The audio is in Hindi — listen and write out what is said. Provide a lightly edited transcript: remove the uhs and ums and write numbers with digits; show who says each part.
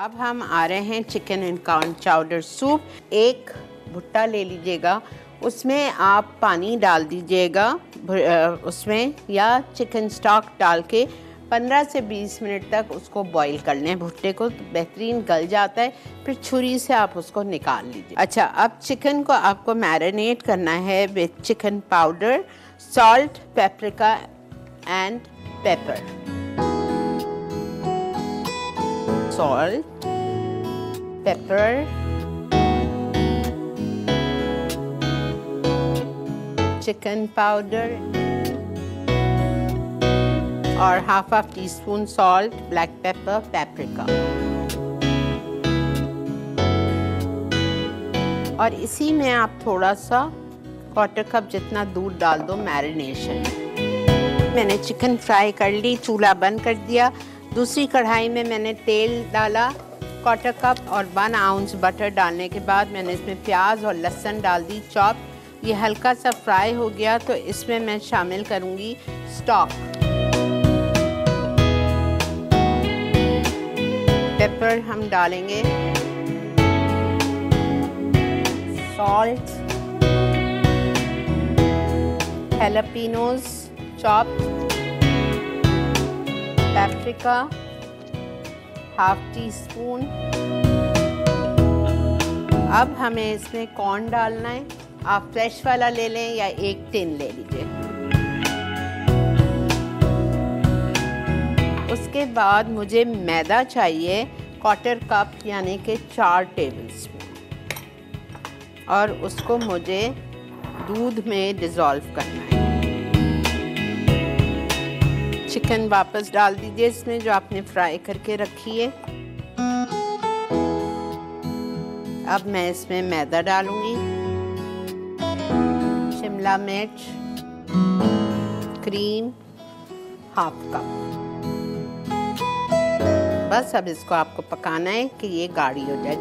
Speaker 1: अब हम आ रहे हैं chicken and corn chowder soup. एक भुट्टा ले लीजिएगा, उसमें आप पानी डाल दीजिएगा उसमें, या चिकन स्टॉक डाल के 15 से 20 मिनट तक उसको बॉईल कर लें। भुट्टे को तो बेहतरीन गल जाता है, फिर छुरी से आप उसको निकाल लीजिए। अच्छा, अब चिकन को आपको मैरिनेट करना है with chicken powder, salt, paprika and paper. Salt, pepper, chicken powder और half teaspoon salt, black pepper, paprika। और इसी में आप थोड़ा सा 1/4 कप जितना दूध डाल दो मैरिनेशन। मैंने चिकन फ्राई कर ली, चूल्हा बंद कर दिया। दूसरी कढ़ाई में मैंने तेल डाला 1/4 कप और 1 आउंस बटर डालने के बाद मैंने इसमें प्याज और लहसुन डाल दी चॉप। ये हल्का सा फ्राई हो गया तो इसमें मैं शामिल करूंगी स्टॉक। पेपर हम डालेंगे, सॉल्ट, हैलापिनोज चॉप, पेपरिका ½ टीस्पून। अब हमें इसमें कॉर्न डालना है। आप फ्रेश वाला ले लें या एक टिन ले लीजिए। उसके बाद मुझे मैदा चाहिए 1/4 कप यानी कि 4 टेबलस्पून, और उसको मुझे दूध में डिज़ोल्व करना है। चिकन वापस डाल दीजिए इसमें जो आपने फ्राई करके रखी है। अब मैं इसमें मैदा डालूंगी, शिमला मिर्च, क्रीम ½ कप। बस अब इसको आपको पकाना है कि ये गाढ़ी हो जाए।